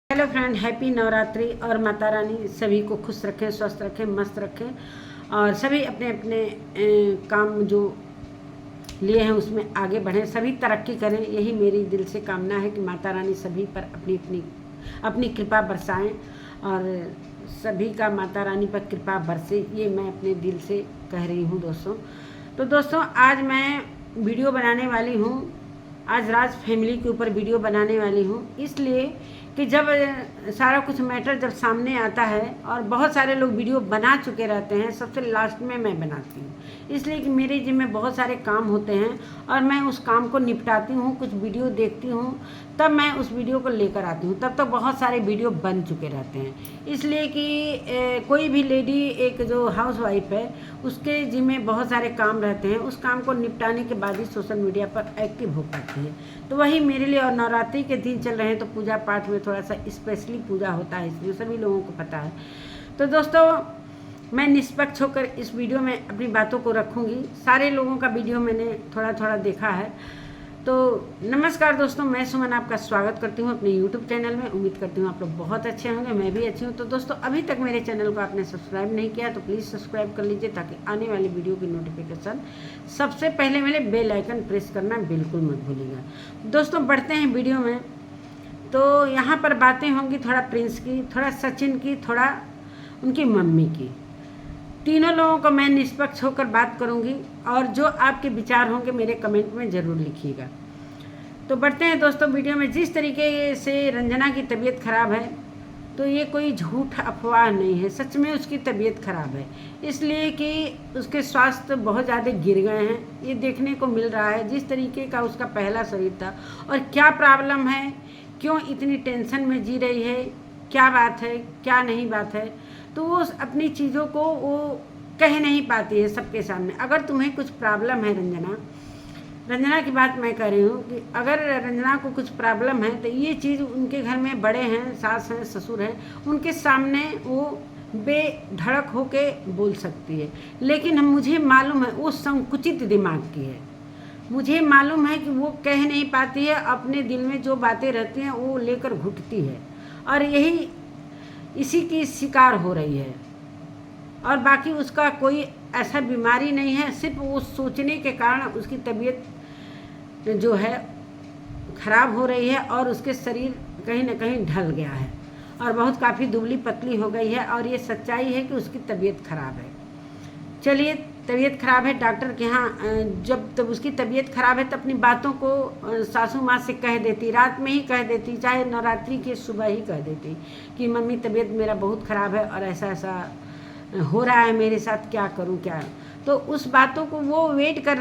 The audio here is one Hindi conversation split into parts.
Hello friend, happy Navratri. और माता रानी सभी को खुश रखें, स्वस्थ रखें, मस्त रखें और सभी अपने अपने काम जो लिए हैं उसमें आगे बढ़ें, सभी तरक्की करें। यही मेरी दिल से कामना है कि माता रानी सभी पर अपनी कृपा बरसाएं और सभी का माता रानी पर कृपा बरसे, ये मैं अपने दिल से कह रही हूँ दोस्तों। तो दोस्तों, आज मैं वीडियो बनाने वाली हूँ, आज राज फैमिली के ऊपर वीडियो बनाने वाली हूँ, इसलिए कि जब सारा कुछ मैटर जब सामने आता है और बहुत सारे लोग वीडियो बना चुके रहते हैं, सबसे लास्ट में मैं बनाती हूँ, इसलिए कि मेरे जिम्मे बहुत सारे काम होते हैं और मैं उस काम को निपटाती हूँ, कुछ वीडियो देखती हूँ, तब मैं उस वीडियो को लेकर आती हूँ। तब तक बहुत सारे वीडियो बन चुके रहते हैं, इसलिए कि कोई भी लेडी, एक जो हाउस वाइफ है, उसके जिम्मे बहुत सारे काम रहते हैं, उस काम को निपटाने के बाद ही सोशल मीडिया पर एक्टिव हो पाती है। तो वही मेरे लिए, और नवरात्रि के दिन चल रहे हैं तो पूजा पाठ में थोड़ा सा स्पेशली पूजा होता है, इसलिए सभी लोगों को पता है। तो दोस्तों, मैं निष्पक्ष होकर इस वीडियो में अपनी बातों को रखूँगी। सारे लोगों का वीडियो मैंने थोड़ा थोड़ा देखा है। तो नमस्कार दोस्तों, मैं सुमन आपका स्वागत करती हूँ अपने YouTube चैनल में। उम्मीद करती हूँ आप लोग बहुत अच्छे होंगे, मैं भी अच्छी हूँ। तो दोस्तों, अभी तक मेरे चैनल को आपने सब्सक्राइब नहीं किया तो प्लीज़ सब्सक्राइब कर लीजिए, ताकि आने वाली वीडियो की नोटिफिकेशन सबसे पहले मेरे बेल आइकन प्रेस करना बिल्कुल मत भूलिएगा। दोस्तों, बढ़ते हैं वीडियो में। तो यहाँ पर बातें होंगी थोड़ा प्रिंस की, थोड़ा सचिन की, थोड़ा उनकी मम्मी की। तीनों लोगों को मैं निष्पक्ष होकर बात करूंगी और जो आपके विचार होंगे मेरे कमेंट में ज़रूर लिखिएगा। तो बढ़ते हैं दोस्तों वीडियो में। जिस तरीके से रंजना की तबीयत ख़राब है, तो ये कोई झूठ अफवाह नहीं है, सच में उसकी तबीयत ख़राब है, इसलिए कि उसके स्वास्थ्य बहुत ज़्यादा गिर गए हैं, ये देखने को मिल रहा है। जिस तरीके का उसका पहला शरीर था, और क्या प्रॉब्लम है, क्यों इतनी टेंशन में जी रही है, क्या बात है, क्या नहीं बात है, तो वो अपनी चीज़ों को वो कह नहीं पाती है सबके सामने। अगर तुम्हें कुछ प्रॉब्लम है, रंजना की बात मैं कर रही हूँ कि अगर रंजना को कुछ प्रॉब्लम है तो ये चीज़ उनके घर में बड़े हैं, सास हैं, ससुर हैं, उनके सामने वो बेधड़क होके बोल सकती है। लेकिन मुझे मालूम है वो संकुचित दिमाग की है, मुझे मालूम है कि वो कह नहीं पाती है, अपने दिल में जो बातें रहती हैं वो लेकर घुटती है, और यही इसी की शिकार हो रही है। और बाकी उसका कोई ऐसा बीमारी नहीं है, सिर्फ वो सोचने के कारण उसकी तबीयत जो है ख़राब हो रही है और उसके शरीर कहीं ना कहीं ढल गया है और बहुत काफ़ी दुबली पतली हो गई है, और ये सच्चाई है कि उसकी तबीयत ख़राब है। चलिए, तबीयत ख़राब है, डॉक्टर के यहाँ जब उसकी तबीयत ख़राब है तो अपनी बातों को सासू माँ से कह देती, रात में ही कह देती, चाहे नवरात्रि के सुबह ही कह देती कि मम्मी तबीयत मेरा बहुत ख़राब है और ऐसा ऐसा हो रहा है मेरे साथ, क्या करूं क्या। तो उस बातों को वो वेट कर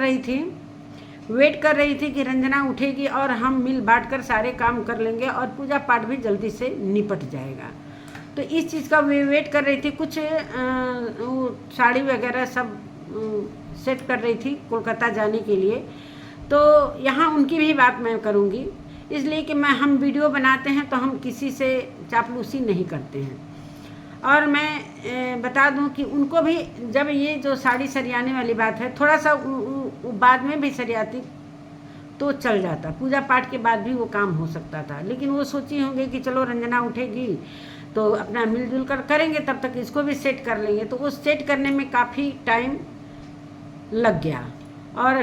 रही थी कि रंजना उठेगी और हम मिल बांट कर सारे काम कर लेंगे और पूजा पाठ भी जल्दी से निपट जाएगा। तो इस चीज़ का वे वेट कर रही थी। कुछ साड़ी वगैरह सब सेट कर रही थी कोलकाता जाने के लिए। तो यहाँ उनकी भी बात मैं करूँगी, इसलिए कि हम वीडियो बनाते हैं तो हम किसी से चापलूसी नहीं करते हैं। और मैं बता दूं कि उनको भी जब ये जो साड़ी सरियाने वाली बात है, थोड़ा सा बाद में भी सरियाती तो चल जाता, पूजा पाठ के बाद भी वो काम हो सकता था, लेकिन वो सोची होंगे कि चलो रंजना उठेगी तो अपना मिलजुल कर करेंगे, तब तक इसको भी सेट कर लेंगे। तो वो सेट करने में काफ़ी टाइम लग गया, और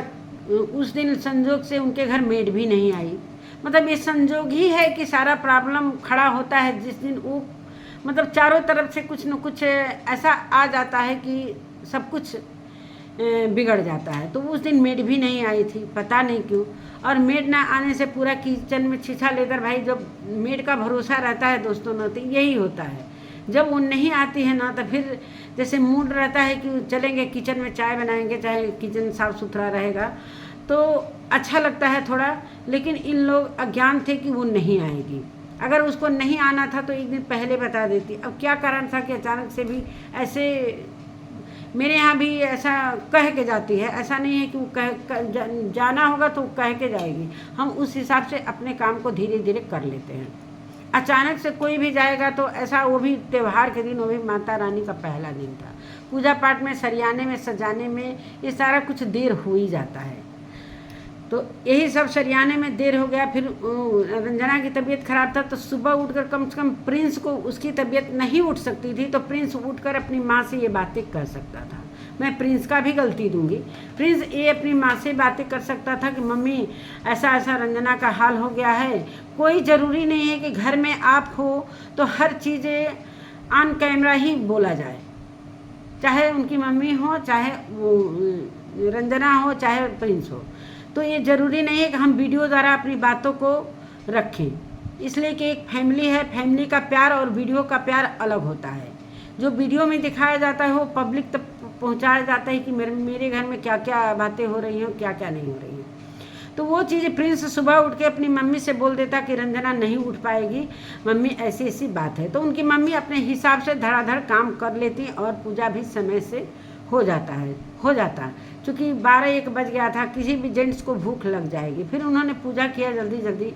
उस दिन संजोग से उनके घर मेड भी नहीं आई। मतलब ये संजोग ही है कि सारा प्रॉब्लम खड़ा होता है जिस दिन वो, मतलब चारों तरफ से कुछ न कुछ ऐसा आ जाता है कि सब कुछ बिगड़ जाता है। तो उस दिन मेड भी नहीं आई थी, पता नहीं क्यों। और मेड ना आने से पूरा किचन में छीछा लेकर, भाई जब मेड का भरोसा रहता है दोस्तों ना, तो यही होता है। जब वो नहीं आती है ना, तो फिर जैसे मूड रहता है कि चलेंगे किचन में चाय बनाएंगे, चाहे किचन साफ़ सुथरा रहेगा तो अच्छा लगता है थोड़ा। लेकिन इन लोग अज्ञान थे कि वो नहीं आएगी। अगर उसको नहीं आना था तो एक दिन पहले बता देती। अब क्या कारण था कि अचानक से भी ऐसे, मेरे यहाँ भी ऐसा कह के जाती है, ऐसा नहीं है कि वो जाना होगा तो कह के जाएगी। हम उस हिसाब से अपने काम को धीरे धीरे कर लेते हैं। अचानक से कोई भी जाएगा तो ऐसा, वो भी त्यौहार के दिन, वो भी माता रानी का पहला दिन था, पूजा पाठ में, सरियाने में, सजाने में, ये सारा कुछ देर हो ही जाता है। तो यही सब सरियाने में देर हो गया। फिर रंजना की तबीयत खराब था, तो सुबह उठकर कम से कम प्रिंस को, उसकी तबीयत नहीं उठ सकती थी तो प्रिंस उठकर अपनी माँ से ये बातें कर सकता था। मैं प्रिंस का भी गलती दूंगी। प्रिंस ये अपनी माँ से बातें कर सकता था कि मम्मी ऐसा ऐसा रंजना का हाल हो गया है। कोई ज़रूरी नहीं है कि घर में आप हो तो हर चीज़ें ऑन कैमरा ही बोला जाए, चाहे उनकी मम्मी हो, चाहे वो रंजना हो, चाहे प्रिंस हो। तो ये ज़रूरी नहीं है कि हम वीडियो द्वारा अपनी बातों को रखें, इसलिए कि एक फैमिली है, फैमिली का प्यार और वीडियो का प्यार अलग होता है। जो वीडियो में दिखाया जाता है वो पब्लिक तक पहुंचाया जाता है कि मेरे घर में क्या क्या बातें हो रही हैं, क्या क्या नहीं हो रही हैं। तो वो चीज़ें प्रिंस सुबह उठ के अपनी मम्मी से बोल देता कि रंजना नहीं उठ पाएगी, मम्मी ऐसी ऐसी बात है। तो उनकी मम्मी अपने हिसाब से धड़ाधड़ काम कर लेती और पूजा भी समय से हो जाता। चूँकि 12-1 बज गया था, किसी भी जेंट्स को भूख लग जाएगी। फिर उन्होंने पूजा किया जल्दी जल्दी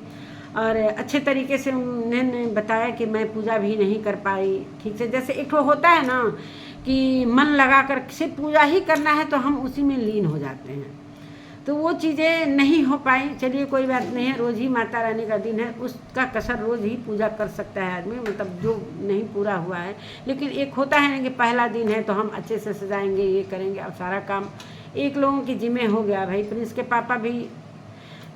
और अच्छे तरीके से उन्होंने बताया कि मैं पूजा भी नहीं कर पाई ठीक से। जैसे एक होता है ना कि मन लगा कर सिर्फ पूजा ही करना है तो हम उसी में लीन हो जाते हैं, तो वो चीज़ें नहीं हो पाई। चलिए कोई बात नहीं है, रोज़ ही माता रानी का दिन है, उसका कसर रोज़ ही पूजा कर सकता है आदमी, मतलब जो नहीं पूरा हुआ है। लेकिन एक होता है ना कि पहला दिन है तो हम अच्छे से सजाएंगे, ये करेंगे, अब सारा काम एक लोगों की जिम्मे हो गया। भाई प्रिंस के पापा भी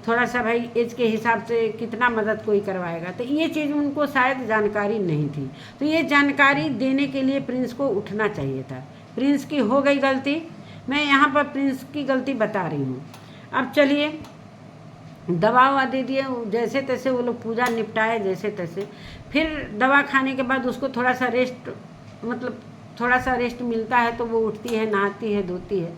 थोड़ा सा भाई एज के हिसाब से कितना मदद कोई करवाएगा, तो ये चीज़ उनको शायद जानकारी नहीं थी। तो ये जानकारी देने के लिए प्रिंस को उठना चाहिए था। प्रिंस की हो गई गलती, मैं यहाँ पर प्रिंस की गलती बता रही हूँ। अब चलिए दवा ववा दे दिए, जैसे तैसे वो लोग पूजा निपटाए जैसे तैसे। फिर दवा खाने के बाद उसको थोड़ा सा रेस्ट, मतलब थोड़ा सा रेस्ट मिलता है तो वो उठती है, नहाती है, धोती है।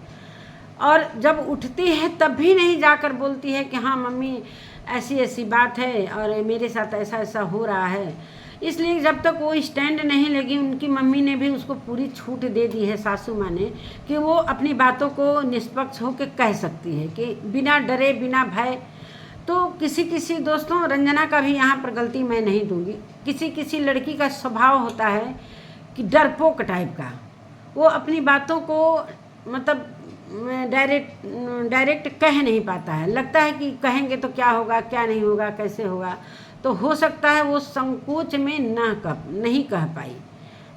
और जब उठती है तब भी नहीं जाकर बोलती है कि हाँ मम्मी ऐसी ऐसी बात है और मेरे साथ ऐसा ऐसा हो रहा है। इसलिए जब तक वो स्टैंड नहीं लगी, उनकी मम्मी ने भी उसको पूरी छूट दे दी है, सासू माँ ने, कि वो अपनी बातों को निष्पक्ष होकर कह सकती है कि बिना डरे बिना भय। तो किसी किसी दोस्तों, रंजना का भी यहाँ पर गलती मैं नहीं दूंगी। किसी किसी लड़की का स्वभाव होता है कि डरपोक टाइप का, वो अपनी बातों को मतलब डायरेक्ट कह नहीं पाता है। लगता है कि कहेंगे तो क्या होगा, क्या नहीं होगा, कैसे होगा। तो हो सकता है वो संकोच में नहीं कह पाई।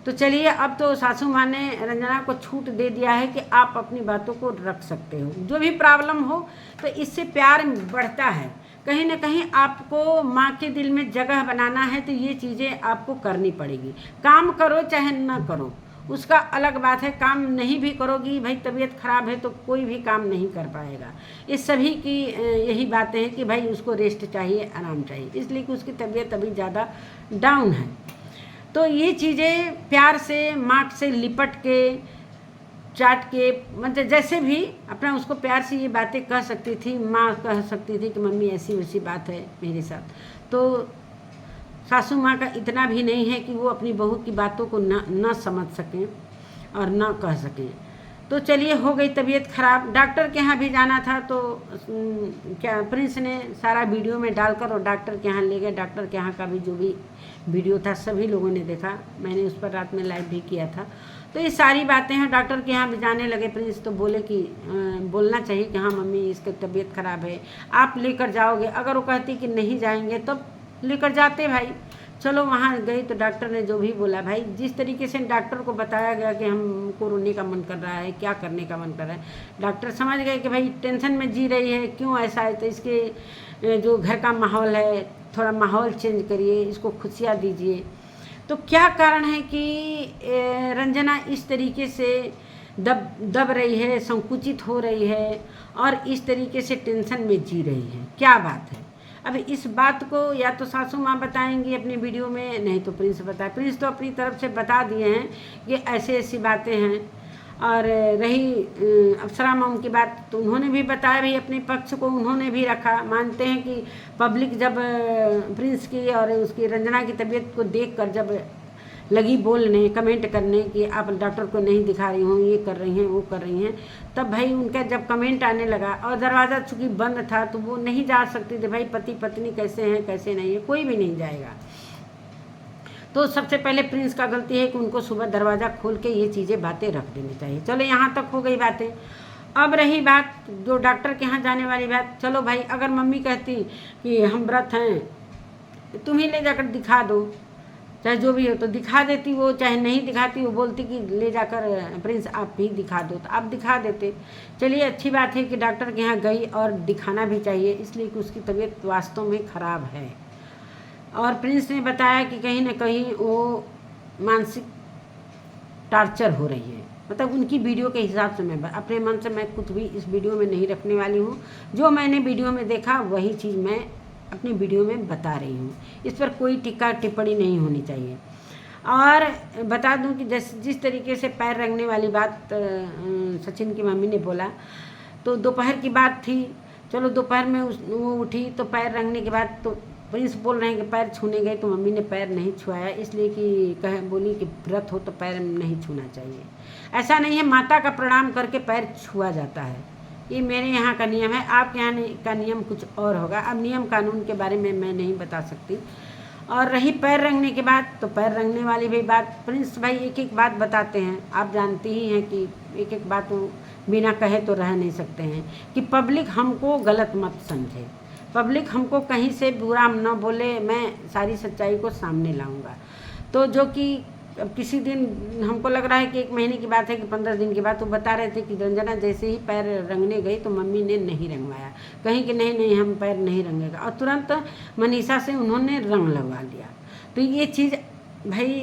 तो चलिए अब तो सासू माँ ने रंजना को छूट दे दिया है कि आप अपनी बातों को रख सकते हो, जो भी प्रॉब्लम हो। तो इससे प्यार बढ़ता है। कहीं ना कहीं आपको माँ के दिल में जगह बनाना है तो ये चीज़ें आपको करनी पड़ेगी। काम करो चाहे ना करो, उसका अलग बात है। काम नहीं भी करोगी, भाई तबीयत ख़राब है तो कोई भी काम नहीं कर पाएगा। इस सभी की यही बातें हैं कि भाई उसको रेस्ट चाहिए, आराम चाहिए, इसलिए कि उसकी तबीयत अभी ज़्यादा डाउन है। तो ये चीज़ें प्यार से माँ से लिपट के, चाट के, मतलब जैसे भी अपना उसको प्यार से ये बातें कह सकती थी। माँ कह सकती थी कि मम्मी ऐसी वैसी बात है मेरे साथ। तो सासू माँ का इतना भी नहीं है कि वो अपनी बहू की बातों को ना समझ सकें और ना कह सकें। तो चलिए हो गई तबीयत ख़राब, डॉक्टर के यहाँ भी जाना था। तो क्या प्रिंस ने सारा वीडियो में डालकर और डॉक्टर के यहाँ ले गए। डॉक्टर के यहाँ का भी जो भी वीडियो था सभी लोगों ने देखा, मैंने उस पर रात में लाइव भी किया था। तो ये सारी बातें हैं। डॉक्टर के यहाँ भी जाने लगे प्रिंस, तो बोले कि बोलना चाहिए कि हाँ मम्मी इसकी तबीयत ख़राब है, आप लेकर जाओगे। अगर वो कहती कि नहीं जाएंगे तब लेकर जाते भाई। चलो वहाँ गई तो डॉक्टर ने जो भी बोला, भाई जिस तरीके से डॉक्टर को बताया गया कि हमको रोने का मन कर रहा है, क्या करने का मन कर रहा है, डॉक्टर समझ गए कि भाई टेंशन में जी रही है, क्यों ऐसा है। तो इसके जो घर का माहौल है, थोड़ा माहौल चेंज करिए, इसको खुशियाँ दीजिए। तो क्या कारण है कि रंजना इस तरीके से दब रही है, संकुचित हो रही है और इस तरीके से टेंशन में जी रही है, क्या बात है। अब इस बात को या तो सासू माँ बताएंगी अपनी वीडियो में, नहीं तो प्रिंस बताए। प्रिंस तो अपनी तरफ से बता दिए हैं कि ऐसे ऐसी बातें हैं। और रही अप्सरा मॉम की बात, तो उन्होंने भी बताया, भी अपने पक्ष को उन्होंने भी रखा। मानते हैं कि पब्लिक जब प्रिंस की और उसकी रंजना की तबीयत को देखकर जब लगी बोलने, कमेंट करने कि आप डॉक्टर को नहीं दिखा रही हो, ये कर रही हैं, वो कर रही हैं, तब भाई उनका जब कमेंट आने लगा और दरवाज़ा चूँकि बंद था तो वो नहीं जा सकती थी। भाई पति पत्नी कैसे हैं कैसे नहीं है, कोई भी नहीं जाएगा। तो सबसे पहले प्रिंस का गलती है कि उनको सुबह दरवाज़ा खोल के ये चीज़ें बातें रख देनी चाहिए। चलो यहाँ तक हो गई बातें। अब रही बात जो डॉक्टर के यहाँ जाने वाली बात, चलो भाई अगर मम्मी कहती कि हम व्रत हैं तुम ही ले जाकर दिखा दो, चाहे जो भी हो, तो दिखा देती वो, चाहे नहीं दिखाती वो बोलती कि ले जाकर प्रिंस आप भी दिखा दो, तो आप दिखा देते। चलिए अच्छी बात है कि डॉक्टर के यहाँ गई, और दिखाना भी चाहिए इसलिए कि उसकी तबीयत वास्तव में ख़राब है। और प्रिंस ने बताया कि कहीं ना कहीं वो मानसिक टार्चर हो रही है, मतलब उनकी वीडियो के हिसाब से। मैं अपने मन से मैं कुछ भी इस वीडियो में नहीं रखने वाली हूँ, जो मैंने वीडियो में देखा वही चीज़ मैं अपनी वीडियो में बता रही हूँ, इस पर कोई टिक्का टिप्पणी नहीं होनी चाहिए। और बता दूं कि जिस तरीके से पैर रंगने वाली बात सचिन की मम्मी ने बोला, तो दोपहर की बात थी, चलो दोपहर में वो उठी तो पैर रंगने के बाद तो प्रिंस बोल रहे हैं कि पैर छूने गए, तो मम्मी ने पैर नहीं छुआया, इसलिए कि बोली कि व्रत हो तो पैर नहीं छूना चाहिए। ऐसा नहीं है, माता का प्रणाम करके पैर छुआ जाता है, ये मेरे यहाँ का नियम है। आपके यहाँ का नियम कुछ और होगा, अब नियम कानून के बारे में मैं नहीं बता सकती। और रही पैर रंगने के बाद, तो पैर रंगने वाली भी बात प्रिंस भाई एक एक बात बताते हैं। आप जानती ही हैं कि एक एक बात वो बिना कहे तो रह नहीं सकते हैं, कि पब्लिक हमको गलत मत समझे, पब्लिक हमको कहीं से बुरा न बोले, मैं सारी सच्चाई को सामने लाऊंगा। तो जो कि अब किसी दिन हमको लग रहा है कि 1 महीने की बात है कि 15 दिन की बात, तो बता रहे थे कि रंजना जैसे ही पैर रंगने गई तो मम्मी ने नहीं रंगवाया, कहीं कि नहीं हम पैर नहीं रंगेगा, और तुरंत मनीषा से उन्होंने रंग लगवा लिया। तो ये चीज़ भाई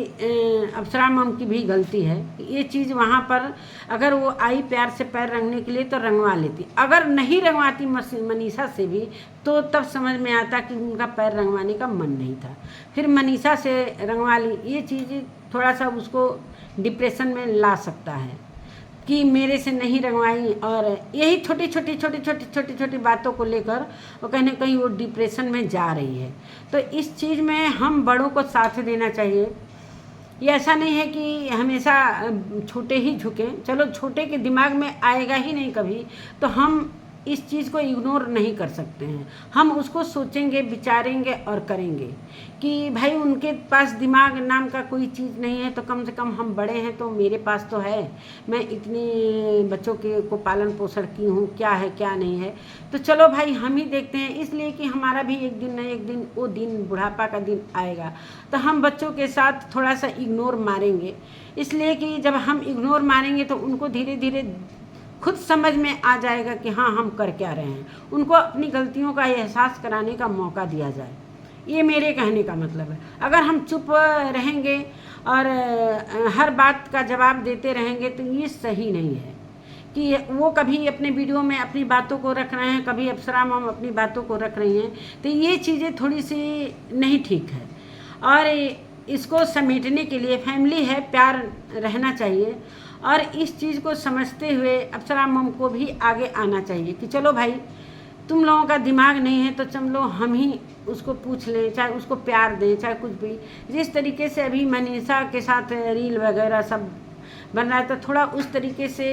अप्सरा मम की भी गलती है, ये चीज़ वहाँ पर अगर वो आई प्यार से पैर रंगने के लिए तो रंगवा लेती, अगर नहीं रंगवाती मनीषा से भी तो तब समझ में आता कि उनका पैर रंगवाने का मन नहीं था, फिर मनीषा से रंगवा ली। ये चीज़ थोड़ा सा उसको डिप्रेशन में ला सकता है कि मेरे से नहीं रंगवाई, और यही छोटी छोटी बातों को लेकर वो कहीं ना कहीं वो डिप्रेशन में जा रही है। तो इस चीज़ में हम बड़ों को साथ देना चाहिए। ये ऐसा नहीं है कि हमेशा छोटे ही झुकें, चलो छोटे के दिमाग में आएगा ही नहीं कभी, तो हम इस चीज़ को इग्नोर नहीं कर सकते हैं, हम उसको सोचेंगे, विचारेंगे और करेंगे कि भाई उनके पास दिमाग नाम का कोई चीज़ नहीं है, तो कम से कम हम बड़े हैं तो मेरे पास तो है, मैं इतने बच्चों के को पालन पोषण की हूँ, क्या है क्या नहीं है, तो चलो भाई हम ही देखते हैं। इसलिए कि हमारा भी एक दिन न एक दिन वो दिन बुढ़ापा का दिन आएगा, तो हम बच्चों के साथ थोड़ा सा इग्नोर मारेंगे, इसलिए कि जब हम इग्नोर मारेंगे तो उनको धीरे धीरे खुद समझ में आ जाएगा कि हाँ हम कर क्या रहे हैं, उनको अपनी गलतियों का एहसास कराने का मौका दिया जाए, ये मेरे कहने का मतलब है। अगर हम चुप रहेंगे और हर बात का जवाब देते रहेंगे तो ये सही नहीं है कि वो कभी अपने वीडियो में अपनी बातों को रख रहे हैं, कभी अप्सरा मम अपनी बातों को रख रही हैं, तो ये चीज़ें थोड़ी सी नहीं ठीक है। और इसको समेटने के लिए फैमिली है, प्यार रहना चाहिए, और इस चीज़ को समझते हुए अप्सरा मम को भी आगे आना चाहिए कि चलो भाई तुम लोगों का दिमाग नहीं है तो चलो हम ही उसको पूछ लें, चाहे उसको प्यार दें, चाहे कुछ भी। जिस तरीके से अभी मनीषा के साथ रील वगैरह सब बन रहा है, तो थोड़ा उस तरीके से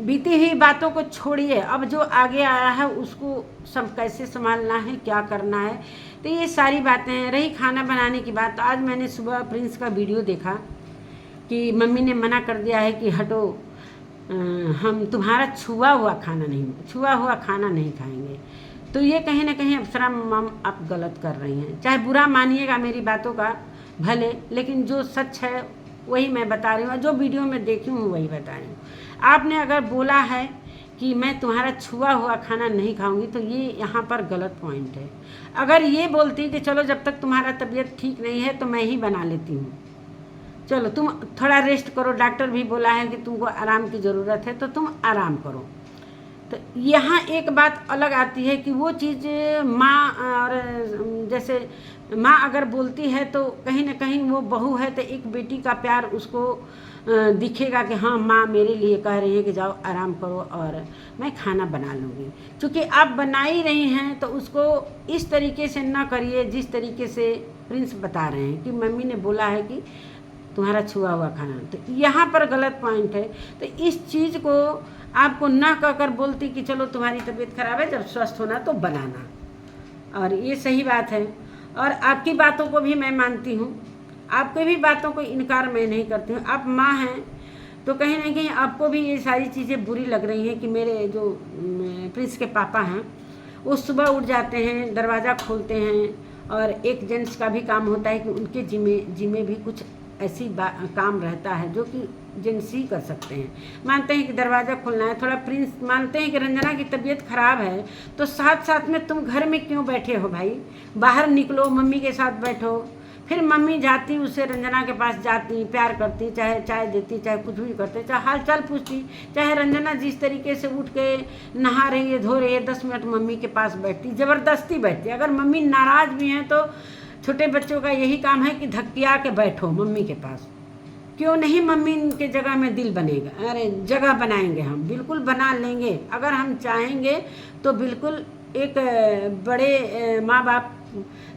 बीती हुई बातों को छोड़िए, अब जो आगे आया है उसको सब कैसे संभालना है, क्या करना है, तो ये सारी बातें हैं। रही खाना बनाने की बात, तो आज मैंने सुबह प्रिंस का वीडियो देखा कि मम्मी ने मना कर दिया है कि हटो, हम तुम्हारा छुआ हुआ खाना नहीं खाएंगे। तो ये कहीं ना कहीं अप्सरा मम आप गलत कर रही हैं, चाहे बुरा मानिएगा मेरी बातों का भले, लेकिन जो सच है वही मैं बता रही हूँ, जो वीडियो में देखी हूँ वही बता रही हूँ। आपने अगर बोला है कि मैं तुम्हारा छुआ हुआ खाना नहीं खाऊंगी, तो ये यहाँ पर गलत पॉइंट है। अगर ये बोलती कि चलो जब तक तुम्हारा तबीयत ठीक नहीं है तो मैं ही बना लेती हूँ, चलो तुम थोड़ा रेस्ट करो, डॉक्टर भी बोला है कि तुमको आराम की ज़रूरत है तो तुम आराम करो, तो यहाँ एक बात अलग आती है कि वो चीज़ माँ, और जैसे माँ अगर बोलती है तो कहीं ना कहीं वो बहू है तो एक बेटी का प्यार उसको दिखेगा कि हाँ माँ मेरे लिए कह रही है कि जाओ आराम करो और मैं खाना बना लूँगी। क्योंकि आप बना ही रही हैं तो उसको इस तरीके से ना करिए जिस तरीके से प्रिंस बता रहे हैं कि मम्मी ने बोला है कि तुम्हारा छुआ हुआ खाना, तो यहाँ पर गलत पॉइंट है। तो इस चीज़ को आपको ना कहकर बोलती कि चलो तुम्हारी तबीयत खराब है, जब स्वस्थ होना तो बनाना, और ये सही बात है। और आपकी बातों को भी मैं मानती हूँ, आपकी भी बातों को इनकार मैं नहीं करती हूँ। आप माँ हैं तो कहीं ना कहीं आपको भी ये सारी चीज़ें बुरी लग रही हैं कि मेरे जो प्रिंस के पापा हैं वो सुबह उठ जाते हैं, दरवाज़ा खोलते हैं, और एक जेंट्स का भी काम होता है कि उनके जिम्मे भी कुछ ऐसी काम रहता है जो कि जेंट्स ही कर सकते हैं। मानते हैं कि दरवाज़ा खोलना है, थोड़ा प्रिंस मानते हैं कि रंजना की तबीयत ख़राब है तो साथ साथ में तुम घर में क्यों बैठे हो भाई, बाहर निकलो, मम्मी के साथ बैठो। फिर मम्मी जाती उसे रंजना के पास जाती, प्यार करती, चाहे चाय देती, चाहे कुछ भी करते, चाहे हाल चाल पूछती, चाहे रंजना जिस तरीके से उठ के नहा रही है, धो रही है, 10 मिनट मम्मी के पास बैठती, ज़बरदस्ती बैठती। अगर मम्मी नाराज़ भी हैं तो छोटे बच्चों का यही काम है कि धक्किया के बैठो मम्मी के पास। क्यों नहीं मम्मी के जगह में दिल बनेगा, अरे जगह बनाएंगे हम, बिल्कुल बना लेंगे अगर हम चाहेंगे तो। बिल्कुल एक बड़े माँ बाप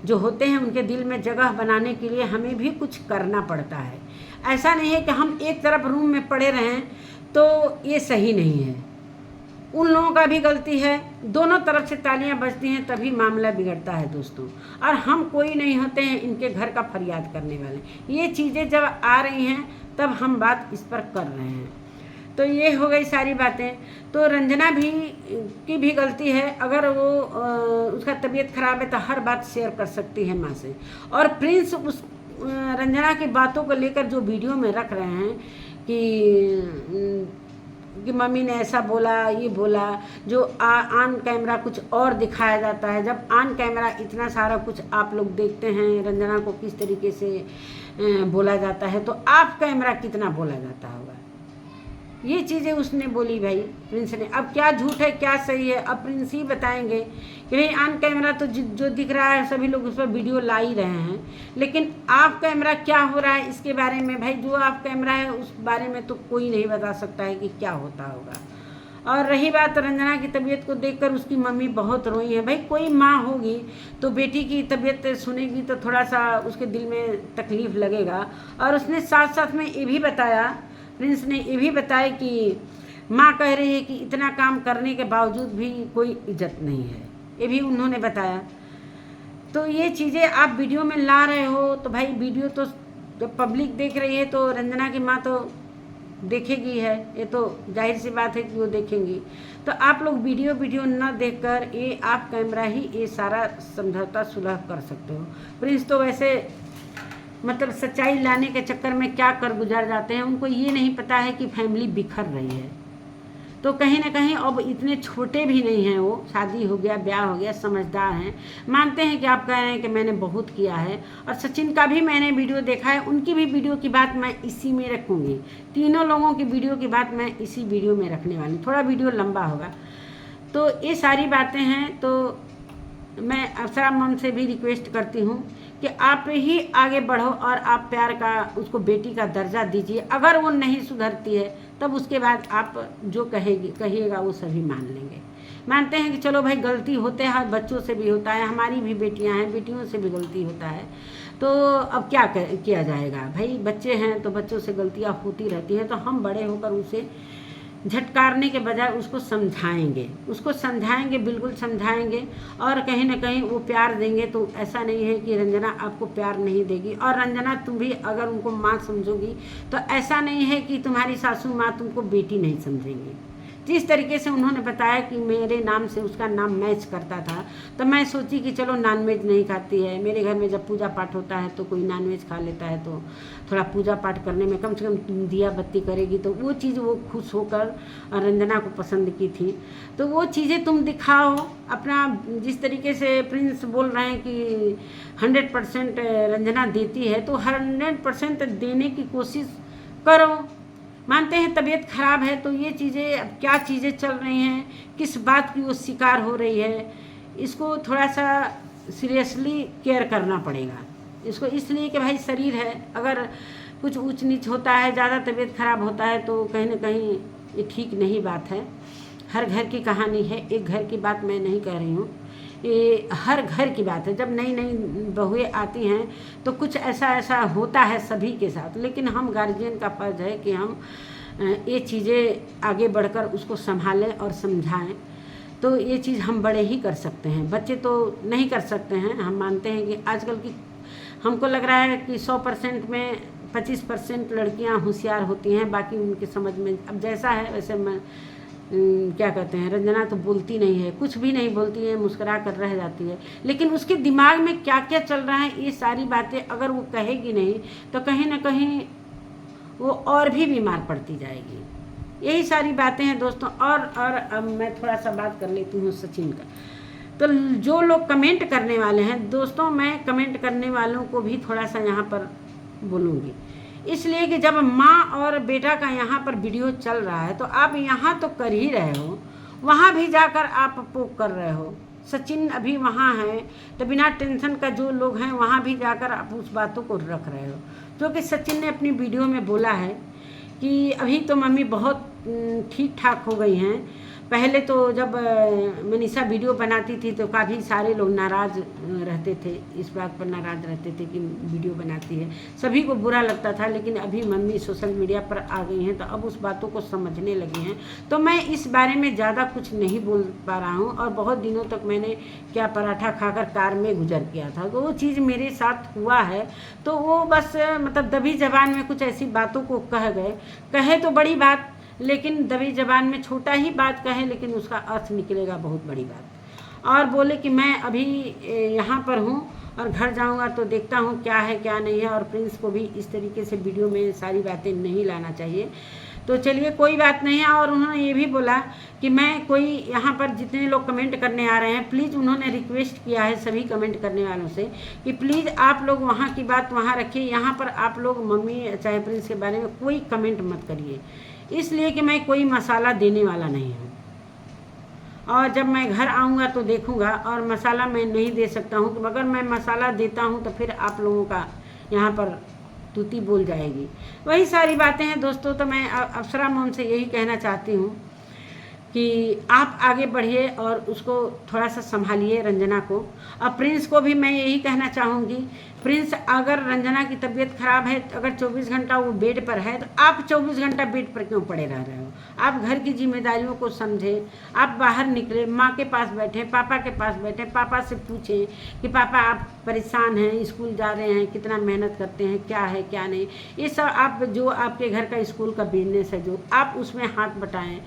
जो होते हैं उनके दिल में जगह बनाने के लिए हमें भी कुछ करना पड़ता है। ऐसा नहीं है कि हम एक तरफ रूम में पड़े रहें, तो ये सही नहीं है। उन लोगों का भी गलती है, दोनों तरफ से तालियां बजती हैं तभी मामला बिगड़ता है दोस्तों। और हम कोई नहीं होते हैं इनके घर का फरियाद करने वाले। ये चीज़ें जब आ रही हैं तब हम बात इस पर कर रहे हैं। तो ये हो गई सारी बातें। तो रंजना की भी गलती है, अगर वो उसका तबीयत खराब है तो हर बात शेयर कर सकती है माँ से। और प्रिंस उस रंजना की बातों को लेकर जो वीडियो में रख रहे हैं कि मम्मी ने ऐसा बोला, ये बोला, जो ऑन कैमरा कुछ और दिखाया जाता है। जब ऑन कैमरा इतना सारा कुछ आप लोग देखते हैं, रंजना को किस तरीके से बोला जाता है, तो आप कैमरा कितना बोला जाता होगा। ये चीज़ें उसने बोली भाई प्रिंस ने। अब क्या झूठ है क्या सही है अब प्रिंस ही बताएंगे कि भाई ऑन कैमरा तो जो दिख रहा है सभी लोग उस पर वीडियो ला ही रहे हैं, लेकिन ऑफ कैमरा क्या हो रहा है इसके बारे में भाई जो ऑफ कैमरा है उस बारे में तो कोई नहीं बता सकता है कि क्या होता होगा। और रही बात रंजना की तबीयत को देखकर उसकी मम्मी बहुत रोई है। भाई कोई माँ होगी तो बेटी की तबीयत सुनेगी तो थोड़ा सा उसके दिल में तकलीफ़ लगेगा। और उसने साथ साथ में ये भी बताया, प्रिंस ने ये भी बताया कि माँ कह रही है कि इतना काम करने के बावजूद भी कोई इज्जत नहीं है, ये भी उन्होंने बताया। तो ये चीज़ें आप वीडियो में ला रहे हो तो भाई वीडियो तो जब पब्लिक देख रही है तो रंजना की माँ तो देखेगी है, ये तो जाहिर सी बात है कि वो देखेंगी। तो आप लोग वीडियो न देखकर ये आप कैमरा ही ये सारा समझौता सुलह कर सकते हो। प्रिंस तो वैसे मतलब सच्चाई लाने के चक्कर में क्या कर गुजार जाते हैं, उनको ये नहीं पता है कि फैमिली बिखर रही है। तो कहीं ना कहीं अब इतने छोटे भी नहीं हैं, वो शादी हो गया, ब्याह हो गया, समझदार हैं। मानते हैं कि आप कह रहे हैं कि मैंने बहुत किया है, और सचिन का भी मैंने वीडियो देखा है, उनकी भी वीडियो की बात मैं इसी में रखूँगी। तीनों लोगों की वीडियो की बात मैं इसी वीडियो में रखने वाली, थोड़ा वीडियो लंबा होगा। तो ये सारी बातें हैं। तो मैं अफसरा मम से भी रिक्वेस्ट करती हूँ कि आप ही आगे बढ़ो और आप प्यार का उसको बेटी का दर्जा दीजिए। अगर वो नहीं सुधरती है तब उसके बाद आप जो कहिएगा वो सभी मान लेंगे। मानते हैं कि चलो भाई गलती होते हैं, बच्चों से भी होता है, हमारी भी बेटियां हैं, बेटियों से भी गलती होता है। तो अब क्या किया जाएगा भाई, बच्चे हैं तो बच्चों से गलतियां होती रहती हैं। तो हम बड़े होकर उसे झटकारने के बजाय उसको समझाएंगे, बिल्कुल समझाएंगे, और कहीं ना कहीं वो प्यार देंगे। तो ऐसा नहीं है कि रंजना आपको प्यार नहीं देगी। और रंजना तुम भी अगर उनको माँ समझोगी तो ऐसा नहीं है कि तुम्हारी सासू माँ तुमको बेटी नहीं समझेंगी। जिस तरीके से उन्होंने बताया कि मेरे नाम से उसका नाम मैच करता था, तो मैं सोची कि चलो नॉनवेज नहीं खाती है, मेरे घर में जब पूजा पाठ होता है तो कोई नॉनवेज खा लेता है, तो थोड़ा पूजा पाठ करने में कम से कम दिया बत्ती करेगी। तो वो चीज़ वो खुश होकर रंजना को पसंद की थी। तो वो चीज़ें तुम दिखाओ अपना। जिस तरीके से प्रिंस बोल रहे हैं कि 100% रंजना देती है, तो 100% देने की कोशिश करो। मानते हैं तबीयत खराब है, तो ये चीज़ें अब क्या चीज़ें चल रही हैं, किस बात की वो शिकार हो रही है, इसको थोड़ा सा सीरियसली केयर करना पड़ेगा इसको। इसलिए कि भाई शरीर है, अगर कुछ ऊंच नीच होता है, ज़्यादा तबीयत खराब होता है, तो कहीं ना कहीं ये ठीक नहीं बात है। हर घर की कहानी है, एक घर की बात मैं नहीं कह रही हूँ, ये हर घर की बात है। जब नई नई बहुएं आती हैं तो कुछ ऐसा होता है सभी के साथ, लेकिन हम गार्जियन का फर्ज है कि हम ये चीज़ें आगे बढ़कर उसको संभालें और समझाएं। तो ये चीज़ हम बड़े ही कर सकते हैं, बच्चे तो नहीं कर सकते हैं। हम मानते हैं कि आजकल की हमको लग रहा है कि 100% में 25% लड़कियां होशियार होती हैं, बाकी उनके समझ में अब जैसा है वैसे मैं क्या कहते हैं, रंजना तो बोलती नहीं है, कुछ भी नहीं बोलती है, मुस्कुरा कर रह जाती है, लेकिन उसके दिमाग में क्या क्या चल रहा है ये सारी बातें अगर वो कहेगी नहीं तो कहीं ना कहीं वो और भी बीमार पड़ती जाएगी। यही सारी बातें हैं दोस्तों। और अब मैं थोड़ा सा बात कर लेती हूँ सचिन का। तो जो लोग कमेंट करने वाले हैं दोस्तों, मैं कमेंट करने वालों को भी थोड़ा सा यहाँ पर बोलूँगी, इसलिए कि जब माँ और बेटा का यहाँ पर वीडियो चल रहा है तो आप यहाँ तो कर ही रहे हो, वहाँ भी जाकर आप पोक कर रहे हो। सचिन अभी वहाँ है तो बिना टेंशन का जो लोग हैं वहाँ भी जाकर आप उस बातों को रख रहे हो, क्योंकि सचिन ने अपनी वीडियो में बोला है कि अभी तो मम्मी बहुत ठीक ठाक हो गई हैं। पहले तो जब मनीषा वीडियो बनाती थी तो काफ़ी सारे लोग नाराज़ रहते थे, इस बात पर नाराज़ रहते थे कि वीडियो बनाती है, सभी को बुरा लगता था। लेकिन अभी मम्मी सोशल मीडिया पर आ गई हैं तो अब उस बातों को समझने लगी हैं, तो मैं इस बारे में ज़्यादा कुछ नहीं बोल पा रहा हूँ। और बहुत दिनों तक मैंने क्या पराठा खाकर कार में गुजर किया था, तो वो चीज़ मेरे साथ हुआ है, तो वो बस मतलब दबी जबान में कुछ ऐसी बातों को कहे तो बड़ी बात, लेकिन दबी जबान में छोटा ही बात कहे लेकिन उसका अर्थ निकलेगा बहुत बड़ी बात। और बोले कि मैं अभी यहाँ पर हूँ और घर जाऊँगा तो देखता हूँ क्या है क्या नहीं है, और प्रिंस को भी इस तरीके से वीडियो में सारी बातें नहीं लाना चाहिए। तो चलिए कोई बात नहीं है। और उन्होंने ये भी बोला कि मैं कोई यहाँ पर जितने लोग कमेंट करने आ रहे हैं, प्लीज़ उन्होंने रिक्वेस्ट किया है सभी कमेंट करने वालों से कि प्लीज़ आप लोग वहाँ की बात वहाँ रखिए, यहाँ पर आप लोग मम्मी चाहे प्रिंस के बारे में कोई कमेंट मत करिए, इसलिए कि मैं कोई मसाला देने वाला नहीं हूँ। और जब मैं घर आऊँगा तो देखूँगा, और मसाला मैं नहीं दे सकता हूँ, तो अगर मैं मसाला देता हूँ तो फिर आप लोगों का यहाँ पर तूती बोल जाएगी। वही सारी बातें हैं दोस्तों। तो मैं अप्सरा मॉम से यही कहना चाहती हूँ कि आप आगे बढ़िए और उसको थोड़ा सा संभालिए रंजना को। और प्रिंस को भी मैं यही कहना चाहूँगी, प्रिंस अगर रंजना की तबीयत ख़राब है, अगर 24 घंटा वो बेड पर है तो आप 24 घंटा बेड पर क्यों पड़े रह रहे हो? आप घर की जिम्मेदारियों को समझें, आप बाहर निकले, माँ के पास बैठे, पापा के पास बैठे, पापा से पूछें कि पापा आप परेशान हैं, स्कूल जा रहे हैं, कितना मेहनत करते हैं, क्या है क्या नहीं, ये सब आप जो आपके घर का स्कूल का बिजनेस है जो आप उसमें हाथ बटाएँ।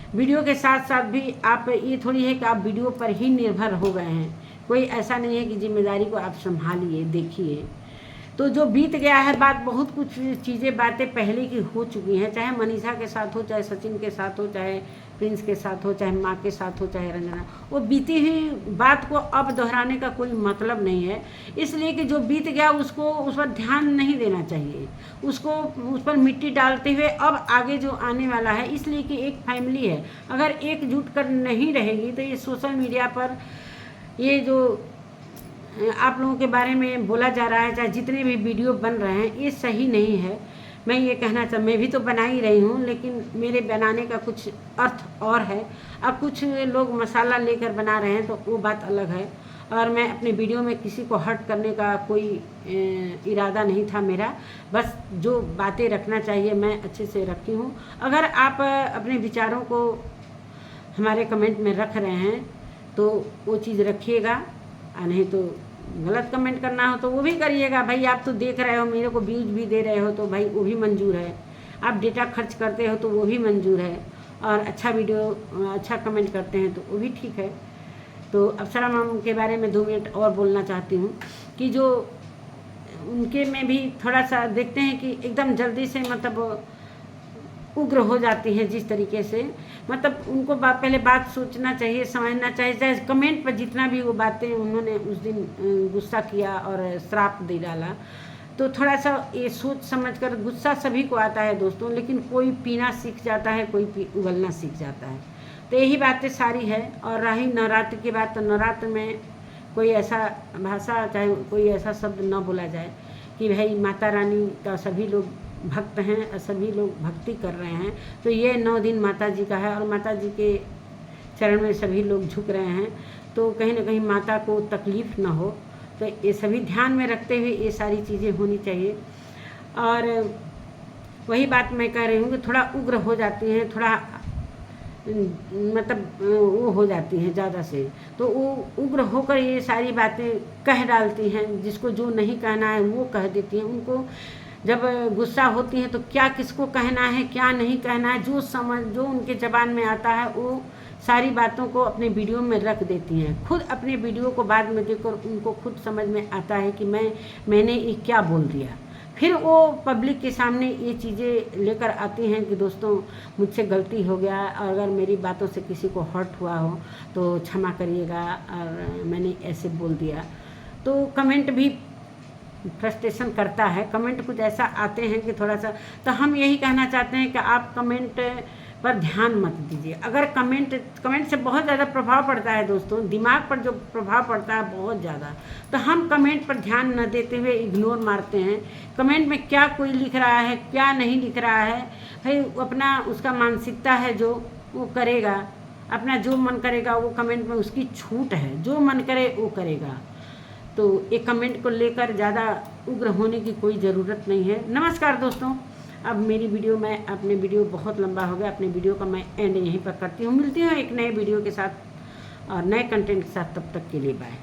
वीडियो के साथ साथ भी आप ये थोड़ी है कि आप वीडियो पर ही निर्भर हो गए हैं, कोई ऐसा नहीं है कि जिम्मेदारी को आप संभालिए, देखिए। तो जो बीत गया है बात, बहुत कुछ चीज़ें बातें पहले की हो चुकी हैं, चाहे मनीषा के साथ हो, चाहे सचिन के साथ हो, चाहे प्रिंस के साथ हो, चाहे माँ के साथ हो, चाहे रंजना, वो बीती हुई बात को अब दोहराने का कोई मतलब नहीं है। इसलिए कि जो बीत गया उसको उस पर ध्यान नहीं देना चाहिए, उसको उस पर मिट्टी डालते हुए अब आगे जो आने वाला है, इसलिए कि एक फैमिली है, अगर एकजुट कर नहीं रहेगी तो ये सोशल मीडिया पर ये जो आप लोगों के बारे में बोला जा रहा है, चाहे जितने भी वीडियो बन रहे हैं, ये सही नहीं है। मैं ये कहना मैं भी तो बना ही रही हूँ, लेकिन मेरे बनाने का कुछ अर्थ और है। अब कुछ लोग मसाला लेकर बना रहे हैं तो वो बात अलग है, और मैं अपने वीडियो में किसी को हर्ट करने का कोई इरादा नहीं था मेरा, बस जो बातें रखना चाहिए मैं अच्छे से रखी हूँ। अगर आप अपने विचारों को हमारे कमेंट में रख रहे हैं तो वो चीज़ रखिएगा, नहीं तो गलत कमेंट करना हो तो वो भी करिएगा। भाई आप तो देख रहे हो, मेरे को व्यूज भी दे रहे हो तो भाई वो भी मंजूर है, आप डेटा खर्च करते हो तो वो भी मंजूर है, और अच्छा वीडियो अच्छा कमेंट करते हैं तो वो भी ठीक है। तो अप्सरा मैम के बारे में 2 मिनट और बोलना चाहती हूँ कि जो उनके में भी थोड़ा सा देखते हैं कि एकदम जल्दी से मतलब उग्र हो जाती है, जिस तरीके से मतलब उनको पहले बात सोचना चाहिए, समझना चाहिए। चाहे कमेंट पर जितना भी वो बातें उन्होंने उस दिन गुस्सा किया और श्राप दे डाला, तो थोड़ा सा ये सोच समझकर, गुस्सा सभी को आता है दोस्तों, लेकिन कोई पीना सीख जाता है, कोई उगलना सीख जाता है। तो यही बातें सारी है। और रही नवरात्र की बात, तो नवरात्र में कोई ऐसा भाषा, चाहे कोई ऐसा शब्द न बोला जाए कि भाई माता रानी का सभी लोग भक्त हैं और सभी लोग भक्ति कर रहे हैं, तो ये 9 दिन माता जी का है और माता जी के चरण में सभी लोग झुक रहे हैं, तो कहीं ना कहीं माता को तकलीफ़ ना हो, तो ये सभी ध्यान में रखते हुए ये सारी चीज़ें होनी चाहिए। और वही बात मैं कह रही हूँ कि थोड़ा उग्र हो जाती हैं, थोड़ा मतलब वो हो जाती हैं ज़्यादा से, तो वो उग्र होकर ये सारी बातें कह डालती हैं, जिसको जो नहीं कहना है वो कह देती हैं। उनको जब गुस्सा होती हैं तो क्या किसको कहना है क्या नहीं कहना है, जो उनके ज़बान में आता है वो सारी बातों को अपने वीडियो में रख देती हैं। खुद अपने वीडियो को बाद में देखकर उनको खुद समझ में आता है कि मैंने ये क्या बोल दिया। फिर वो पब्लिक के सामने ये चीज़ें लेकर आती हैं कि दोस्तों मुझसे गलती हो गया, और अगर मेरी बातों से किसी को हर्ट हुआ हो तो क्षमा करिएगा, और मैंने ऐसे बोल दिया। तो कमेंट भी फ्रस्ट्रेशन करता है, कमेंट कुछ ऐसा आते हैं कि थोड़ा सा, तो हम यही कहना चाहते हैं कि आप कमेंट पर ध्यान मत दीजिए। अगर कमेंट से बहुत ज़्यादा प्रभाव पड़ता है दोस्तों, दिमाग पर जो प्रभाव पड़ता है बहुत ज़्यादा, तो हम कमेंट पर ध्यान न देते हुए इग्नोर मारते हैं। कमेंट में क्या कोई लिख रहा है क्या नहीं लिख रहा है, भाई अपना उसका मानसिकता है जो वो करेगा, अपना जो मन करेगा वो कमेंट में उसकी छूट है, जो मन करे वो करेगा। तो एक कमेंट को लेकर ज़्यादा उग्र होने की कोई ज़रूरत नहीं है। नमस्कार दोस्तों, अब मेरी वीडियो में अपने वीडियो बहुत लंबा हो गया, अपने वीडियो का मैं एंड यहीं पर करती हूँ। मिलती हूँ एक नए वीडियो के साथ और नए कंटेंट के साथ, तब तक के लिए बाय।